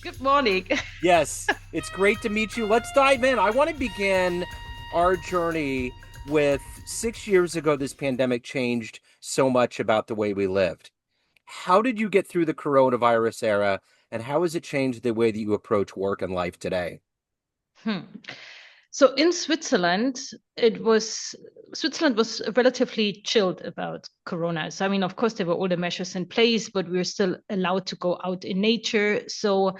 Good morning. Yes, it's great to meet you. Let's dive in. I want to begin our journey with 6 years ago, this pandemic changed so much about the way we lived. How did you get through the coronavirus era, and how has it changed the way that you approach work and life today? Hmm. So in Switzerland, Switzerland was relatively chilled about Corona. So I mean, of course, there were all the measures in place, but we were still allowed to go out in nature. So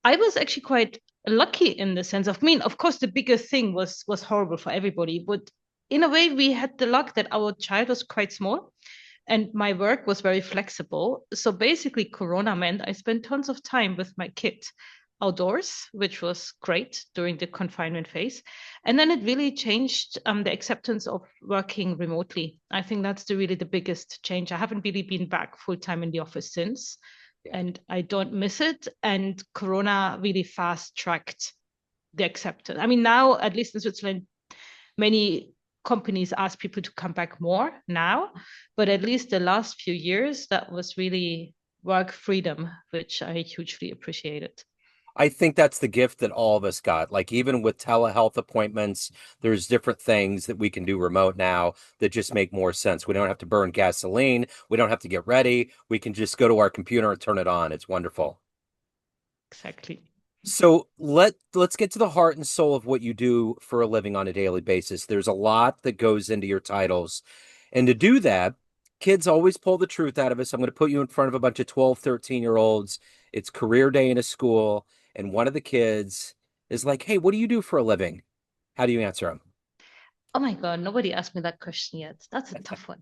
I was actually quite lucky in the sense of, I mean, of course, the bigger thing was horrible for everybody, but in a way, we had the luck that our child was quite small. And my work was very flexible. So basically, Corona meant I spent tons of time with my kid outdoors, which was great during the confinement phase. And then it really changed the acceptance of working remotely. I think that's really the biggest change. I haven't really been back full time in the office since, Yeah. and I don't miss it. And Corona really fast tracked the acceptance. I mean, now, at least in Switzerland, many companies ask people to come back more now, but at least the last few years, that was really work freedom, which I hugely appreciated. I think that's the gift that all of us got. Like, even with telehealth appointments, there's different things that we can do remote now that just make more sense. We don't have to burn gasoline. We don't have to get ready. We can just go to our computer and turn it on. It's wonderful. Exactly. So let's get to the heart and soul of what you do for a living on a daily basis. There's a lot that goes into your titles. And to do that, kids always pull the truth out of us. I'm going to put you in front of a bunch of 12, 13-year-olds. It's career day in a school, and one of the kids is like, "Hey, what do you do for a living?" How do you answer them? Oh my God, nobody asked me that question yet. That's a tough one.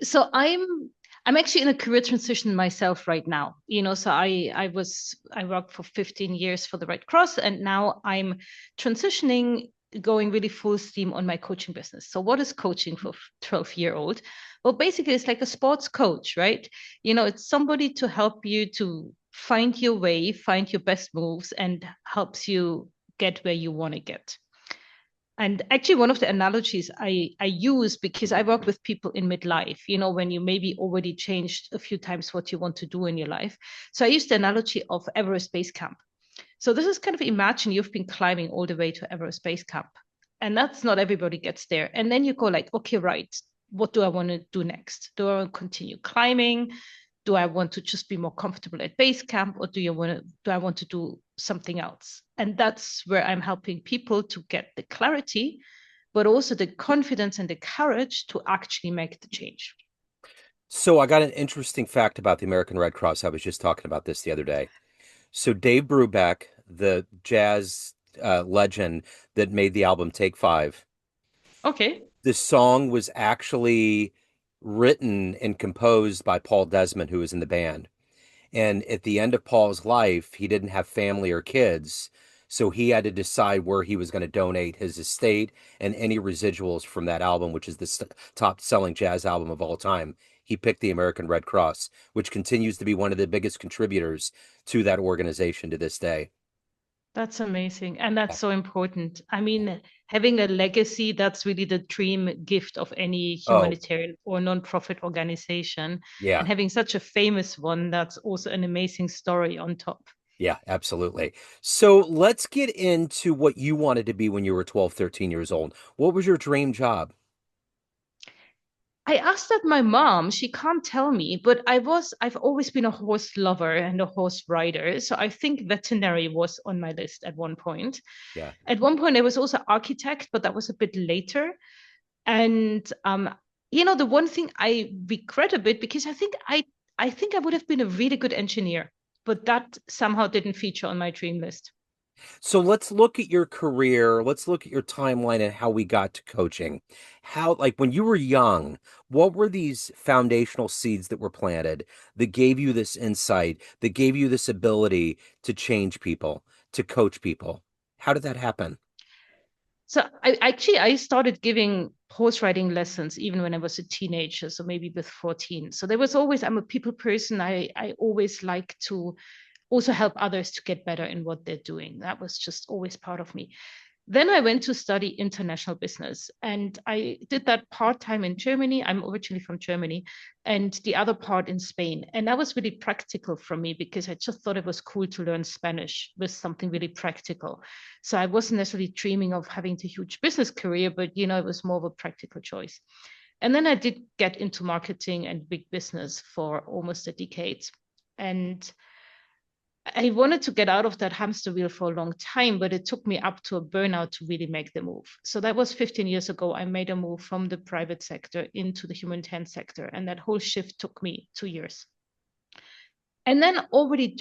So I'm actually in a career transition myself right now. So I worked for 15 years for the Red Cross, and now I'm transitioning, going really full steam on my coaching business. So what is coaching for 12-year-old? Well, basically it's like a sports coach, right? It's somebody to help you to find your way, find your best moves, and helps you get where you want to get. And actually, one of the analogies I use, because I work with people in midlife, when you maybe already changed a few times what you want to do in your life. So I use the analogy of Everest Base Camp. So this is kind of, imagine you've been climbing all the way to Everest Base Camp. And that's not everybody gets there. And then you go like, okay, right, what do I want to do next? Do I want to continue climbing? Do I want to just be more comfortable at base camp, or do I want to do something else? And that's where I'm helping people to get the clarity, but also the confidence and the courage to actually make the change. So I got an interesting fact about the American Red Cross. I was just talking about this the other day. So Dave Brubeck, the jazz legend that made the album Take Five, Okay. the song was actually written and composed by Paul Desmond, who was in the band. And at the end of Paul's life, he didn't have family or kids. So he had to decide where he was going to donate his estate and any residuals from that album, which is the top selling jazz album of all time. He picked the American Red Cross, which continues to be one of the biggest contributors to that organization to this day. That's amazing. And that's so important. I mean, having a legacy, that's really the dream gift of any Oh, humanitarian or nonprofit organization. yeah. And having such a famous one, that's also an amazing story on top. Yeah, absolutely. So let's get into what you wanted to be when you were 12, 13 years old. What was your dream job? I asked that my mom, she can't tell me, but I've always been a horse lover and a horse rider. So I think veterinary was on my list at one point. Yeah. At one point, I was also architect, but that was a bit later. And the one thing I regret a bit, because I think I would have been a really good engineer, but that somehow didn't feature on my dream list. So let's look at your career. Let's look at your timeline and how we got to coaching. How, like when you were young, what were these foundational seeds that were planted that gave you this insight, that gave you this ability to change people, to coach people? How did that happen? So I started giving horse riding lessons even when I was a teenager, so maybe with 14. So there was always, I'm a people person. I always like to also help others to get better in what they're doing. That was just always part of me. Then I went to study international business, and I did that part-time in Germany. I'm originally from Germany, and the other part in Spain. And that was really practical for me because I just thought it was cool to learn Spanish with something really practical. So I wasn't necessarily dreaming of having a huge business career, but it was more of a practical choice. And then I did get into marketing and big business for almost a decade. And I wanted to get out of that hamster wheel for a long time, but it took me up to a burnout to really make the move. So that was 15 years ago. I made a move from the private sector into the humanitarian sector. And that whole shift took me 2 years. And then already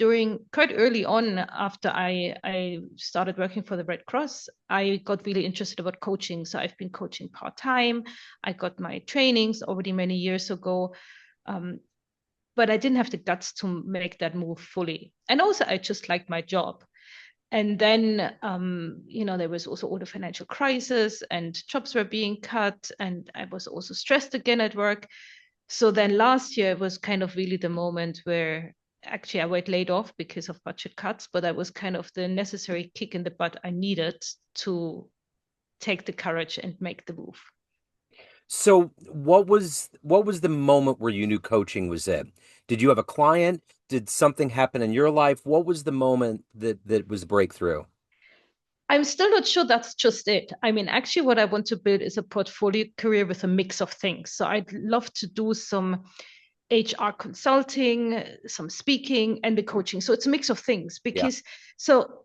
quite early on, after I started working for the Red Cross, I got really interested about coaching. So I've been coaching part-time. I got my trainings already many years ago. But I didn't have the guts to make that move fully. And also, I just liked my job. And then, there was also all the financial crisis and jobs were being cut. And I was also stressed again at work. So then last year was kind of really the moment where actually I got laid off because of budget cuts, but that was kind of the necessary kick in the butt I needed to take the courage and make the move. So what was the moment where you knew coaching was it? Did you have a client? Did something happen in your life? What was the moment that was breakthrough? I'm still not sure that's just it. I mean, actually, what I want to build is a portfolio career with a mix of things. So I'd love to do some HR consulting, some speaking, and the coaching. So it's a mix of things Yeah. because so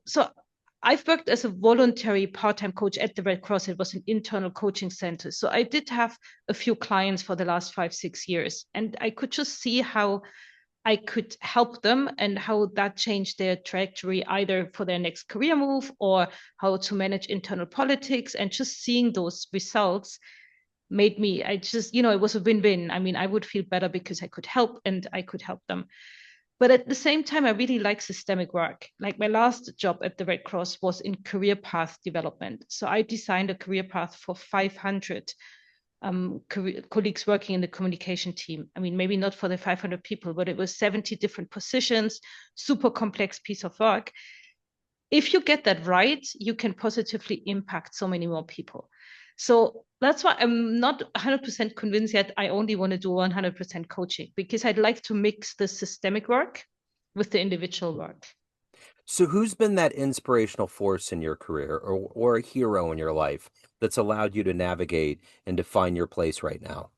I've worked as a voluntary part-time coach at the Red Cross. It was an internal coaching center. So I did have a few clients for the last 5, 6 years, and I could just see how I could help them and how that changed their trajectory, either for their next career move or how to manage internal politics. And just seeing those results made me, it was a win-win. I mean, I would feel better because I could help and I could help them. But at the same time, I really like systemic work. Like my last job at the Red Cross was in career path development. So I designed a career path for 500 colleagues working in the communication team. I mean, maybe not for the 500 people, but it was 70 different positions, super complex piece of work. If you get that right, you can positively impact so many more people. So that's why I'm not 100% convinced yet I only want to do 100% coaching, because I'd like to mix the systemic work with the individual work. So who's been that inspirational force in your career or a hero in your life that's allowed you to navigate and define your place right now?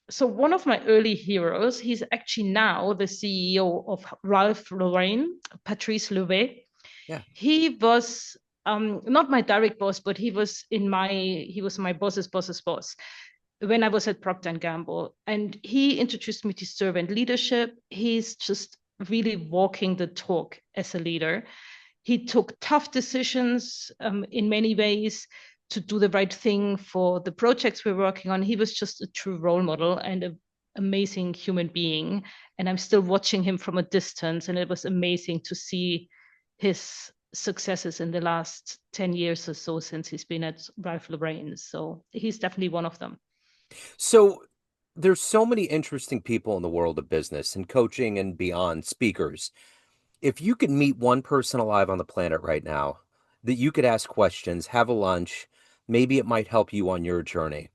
So one of my early heroes, he's actually now the CEO of Ralph Lauren, Patrice Louvet. Yeah. He was not my direct boss, but he was my boss's boss's boss when I was at Procter Gamble. And he introduced me to servant leadership. He's just really walking the talk as a leader. He took tough decisions in many ways to do the right thing for the projects we're working on. He was just a true role model and an amazing human being. And I'm still watching him from a distance. And it was amazing to see his successes in the last 10 years or so since he's been at Ralph Lauren. So he's definitely one of them. So there's so many interesting people in the world of business and coaching and beyond, speakers. If you could meet one person alive on the planet right now that you could ask questions, have a lunch, maybe it might help you on your journey,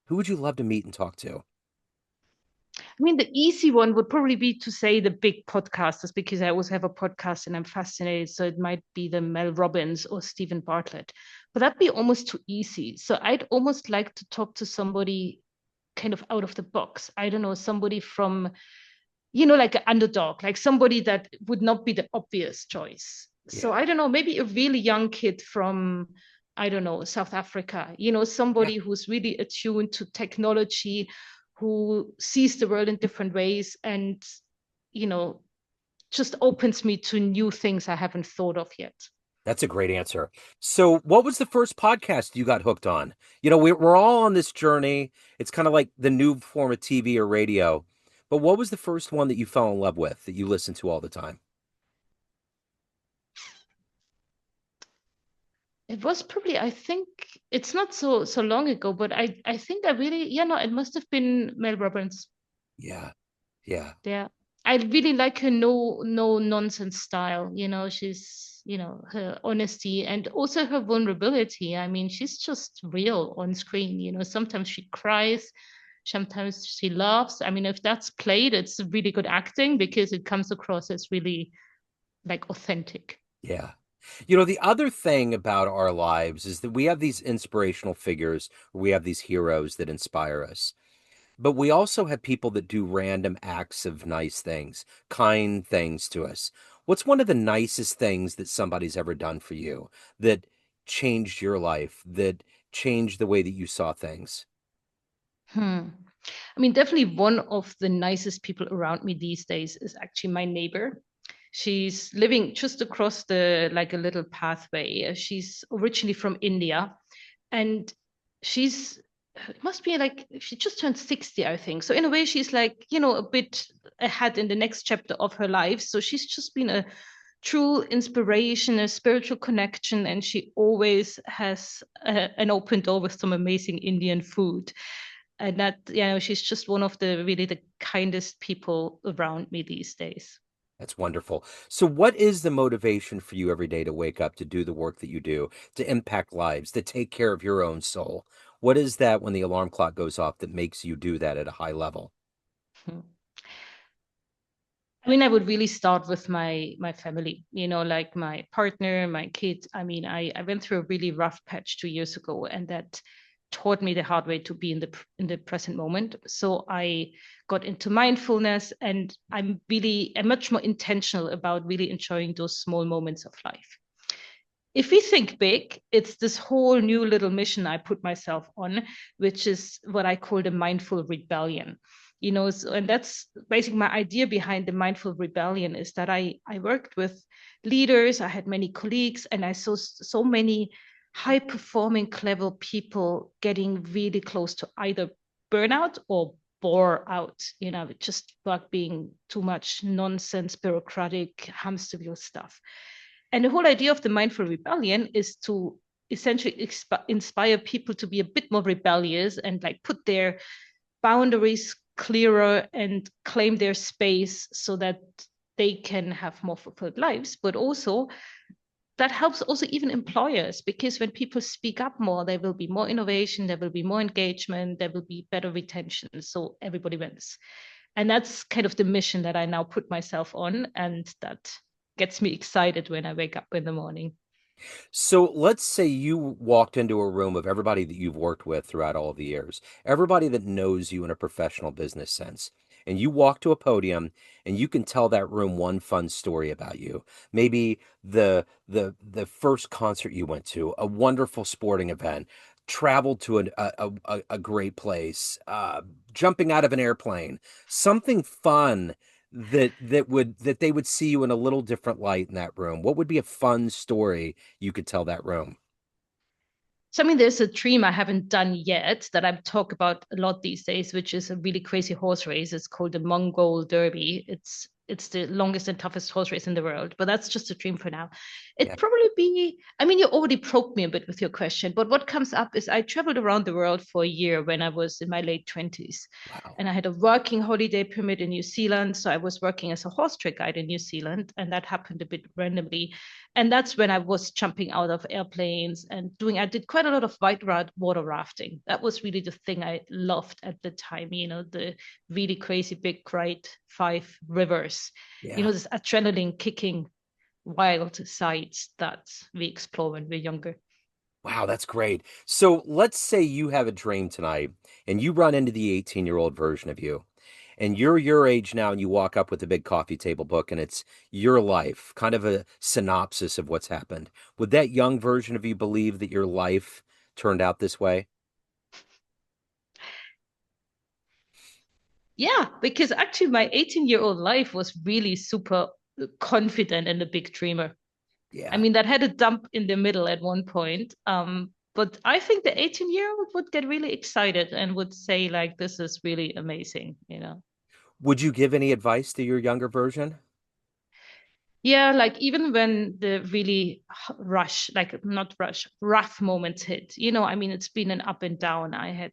who would you love to meet and talk to? I mean, the easy one would probably be to say the big podcasters, because I always have a podcast and I'm fascinated. So it might be the Mel Robbins or Stephen Bartlett, but that'd be almost too easy. So I'd almost like to talk to somebody kind of out of the box. I don't know, somebody from, like an underdog, like somebody that would not be the obvious choice. So Yeah. I don't know, maybe a really young kid from, I don't know, South Africa, Yeah. somebody who's really attuned to technology, who sees the world in different ways and, you know, just opens me to new things I haven't thought of yet. That's a great answer. So, what was the first podcast you got hooked on? We're all on this journey. It's kind of like the new form of TV or radio. But what was the first one that you fell in love with that you listen to all the time? It was probably, I think it's not so long ago, but I think I really, it must have been Mel Robbins. Yeah. Yeah. Yeah. I really like her no nonsense style. She's, her honesty and also her vulnerability. I mean, she's just real on screen. Sometimes she cries, sometimes she laughs. I mean, if that's played, it's really good acting because it comes across as really like authentic. Yeah. The other thing about our lives is that we have these inspirational figures, we have these heroes that inspire us. But we also have people that do random acts of nice things, kind things to us. What's one of the nicest things that somebody's ever done for you that changed your life, that changed the way that you saw things? Hmm. I mean, definitely one of the nicest people around me these days is actually my neighbor. She's living just across the like a little pathway. She's originally from India, and she's it must be like she just turned 60, I think. So in a way, she's like, a bit ahead in the next chapter of her life. So she's just been a true inspiration, a spiritual connection, and she always has an open door with some amazing Indian food. And that, she's just one of the really the kindest people around me these days. That's wonderful. So, what is the motivation for you every day to wake up, to do the work that you do, to impact lives, to take care of your own soul? What is that when the alarm clock goes off that makes you do that at a high level? Hmm. I mean, I would really start with my family, like my partner, my kids. I mean, I went through a really rough patch 2 years ago, and that taught me the hard way to be in the present moment. So I got into mindfulness, and I'm much more intentional about really enjoying those small moments of life. If we think big, it's this whole new little mission I put myself on, which is what I call the mindful rebellion. And that's basically my idea behind the mindful rebellion is that I worked with leaders, I had many colleagues, and I saw so many high performing, clever people getting really close to either burnout or bore out, just like being too much nonsense, bureaucratic, hamster wheel stuff. And the whole idea of the mindful rebellion is to essentially inspire people to be a bit more rebellious and like put their boundaries clearer and claim their space so that they can have more fulfilled lives. But also, that helps also even employers because when people speak up more, there will be more innovation, there will be more engagement, there will be better retention. So everybody wins. And that's kind of the mission that I now put myself on. And that gets me excited when I wake up in the morning. So let's say you walked into a room of everybody that you've worked with throughout all of the years, everybody that knows you in a professional business sense, and you walk to a podium and you can tell that room one fun story about you. Maybe the first concert you went to, a wonderful sporting event, traveled to a great place, jumping out of an airplane, something fun that they would see you in a little different light in that room. What would be a fun story you could tell that room? So, I mean, there's a dream I haven't done yet that I talk about a lot these days, which is a really crazy horse race. It's called the Mongol Derby. It's the longest and toughest horse race in the world, but that's just a dream for now. Yeah. It'd probably be, I mean, you already probed me a bit with your question, but what comes up is I traveled around the world for a year when I was in my late 20s. Wow. And I had a working holiday permit in New Zealand. So I was working as a horse trick guide in New Zealand, and that happened a bit randomly. And that's when I was jumping out of airplanes and I did quite a lot of water rafting. That was really the thing I loved at the time, the really crazy big great 5 rivers, Yeah. this adrenaline kicking wild sights that we explore when we're younger. Wow, that's great. So let's say you have a dream tonight and you run into the 18-year-old version of you. And you're your age now, and you walk up with a big coffee table book, and it's your life, kind of a synopsis of what's happened. Would that young version of you believe that your life turned out this way? Yeah, because actually my 18-year-old life was really super confident and a big dreamer. I Yeah. mean, that had a dump in the middle at one point. But I think the 18-year-old would get really excited and would say, like, this is really amazing. Would you give any advice to your younger version? Yeah, like even when the really like not rush, rough moments hit, I mean, it's been an up and down. I had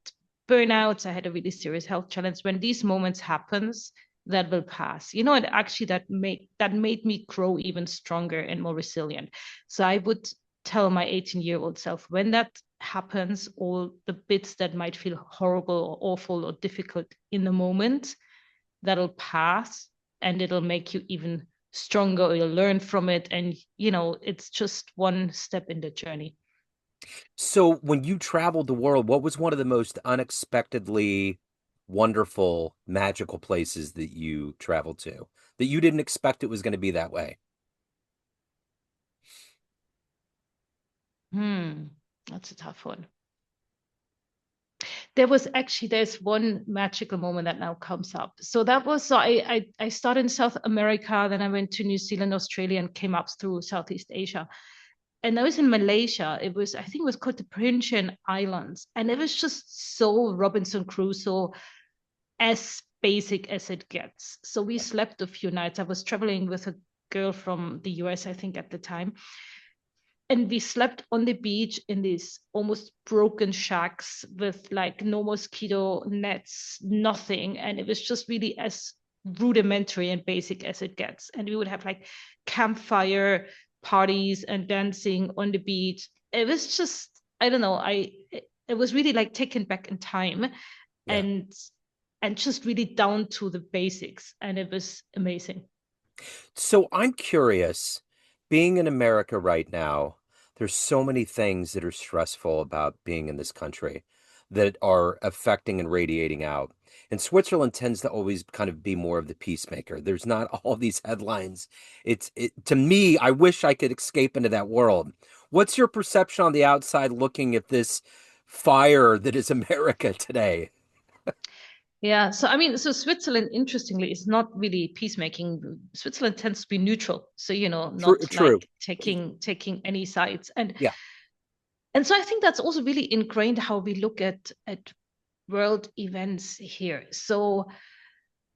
burnouts, I had a really serious health challenge. When these moments happens, that will pass. And actually that made me grow even stronger and more resilient. So I would tell my 18-year-old self, when that happens, all the bits that might feel horrible or awful or difficult in the moment, that'll pass, and it'll make you even stronger, or you'll learn from it. And it's just one step in the journey. So when you traveled the world, what was one of the most unexpectedly wonderful, magical places that you traveled to that you didn't expect it was going to be that way? That's a tough one. There's one magical moment that now comes up. So that was, so I started in South America, then I went to New Zealand, Australia, and came up through Southeast Asia. And I was in Malaysia. I think it was called the Perhentian Islands. And it was just so Robinson Crusoe, as basic as it gets. So we slept a few nights. I was traveling with a girl from the US, I think, at the time. And we slept on the beach in these almost broken shacks with like no mosquito nets, nothing. And it was just really as rudimentary and basic as it gets. And we would have like campfire parties and dancing on the beach. It was just, I don't know, it was really like taken back in time, Yeah. and just really down to the basics. And it was amazing. So I'm curious, being in America right now, there's so many things that are stressful about being in this country that are affecting and radiating out. And Switzerland tends to always kind of be more of the peacemaker. There's not all these headlines. To me, I wish I could escape into that world. What's your perception on the outside looking at this fire that is America today? Yeah, so I mean, so Switzerland, interestingly, is not really peacemaking. Switzerland tends to be neutral, so True, not true. like taking any sides. And Yeah, and so I think that's also really ingrained how we look at world events here. So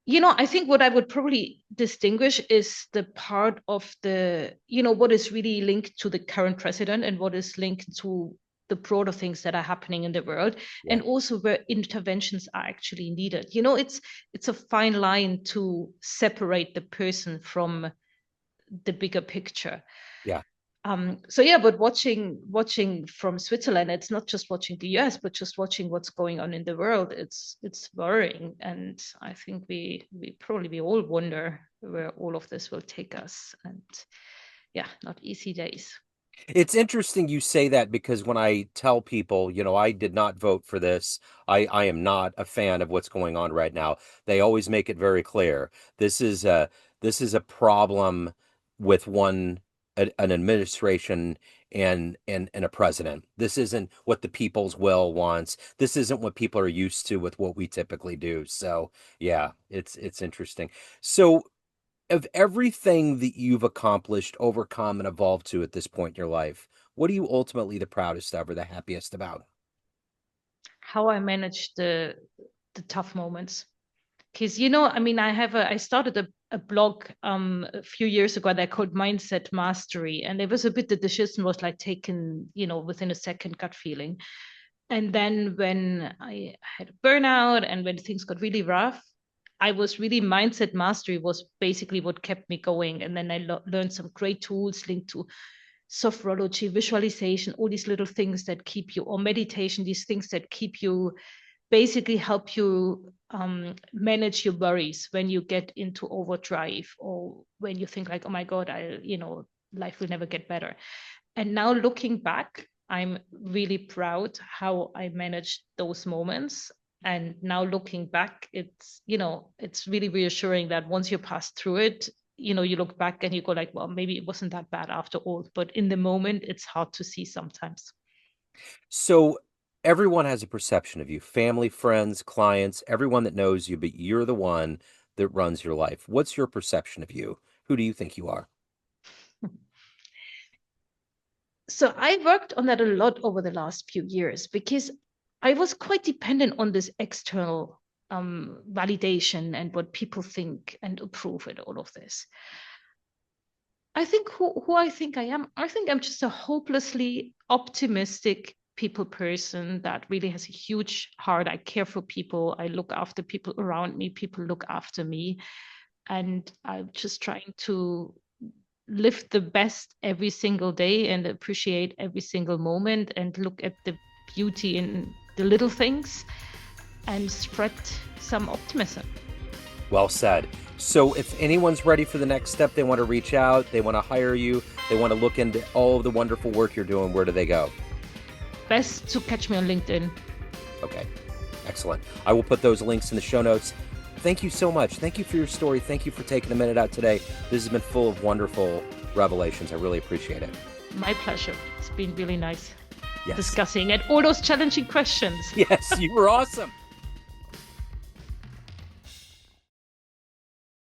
I think what I would probably distinguish is the part of what is really linked to the current president, and what is linked to the broader things that are happening in the world, yeah, and also where interventions are actually needed. It's a fine line to separate the person from the bigger picture. yeah. So yeah, but watching from Switzerland, it's not just watching the US, but just watching what's going on in the world. It's worrying, and I think we all wonder where all of this will take us. And yeah, not easy days. It's interesting you say that because when I tell people, I did not vote for this, I am not a fan of what's going on right now. They always make it very clear. This is a this is a problem with an administration and a president. This isn't what the people's will wants. This isn't what people are used to with what we typically do. So yeah, it's interesting. So of everything that you've accomplished, overcome, and evolved to at this point in your life, what are you ultimately the proudest of or the happiest about? How I manage the tough moments. Because I mean, I started a blog a few years ago that I called Mindset Mastery, and it was a bit, the decision was like taken within a second, gut feeling. And then when I had a burnout and when things got really rough, I was really, mindset mastery was basically what kept me going. And then I learned some great tools linked to sophrology, visualization, all these little things that keep you, or meditation, these things that keep you, basically help you manage your worries when you get into overdrive, or when you think like, oh my God, life will never get better. And now looking back, I'm really proud how I managed those moments. And now looking back, it's really reassuring that once you pass through it, you look back and you go like, well, maybe it wasn't that bad after all. But in the moment, it's hard to see sometimes. So everyone has a perception of you, family, friends, clients, everyone that knows you, but you're the one that runs your life. What's your perception of you? Who do you think you are? So I worked on that a lot over the last few years, because I was quite dependent on this external validation and what people think and approve and all of this. I think who I think I am, I think I'm just a hopelessly optimistic people person that really has a huge heart. I care for people. I look after people around me. People look after me. And I'm just trying to live the best every single day and appreciate every single moment and look at the beauty in the little things and spread some optimism. Well said. So if anyone's ready for the next step, they want to reach out, they want to hire you, they want to look into all of the wonderful work you're doing, where do they go? Best to catch me on LinkedIn. Okay, excellent. I will put those links in the show notes. Thank you so much. Thank you for your story. Thank you for taking a minute out today. This has been full of wonderful revelations. I really appreciate it. My pleasure. It's been really nice Yes. discussing and all those challenging questions. Yes, you were awesome.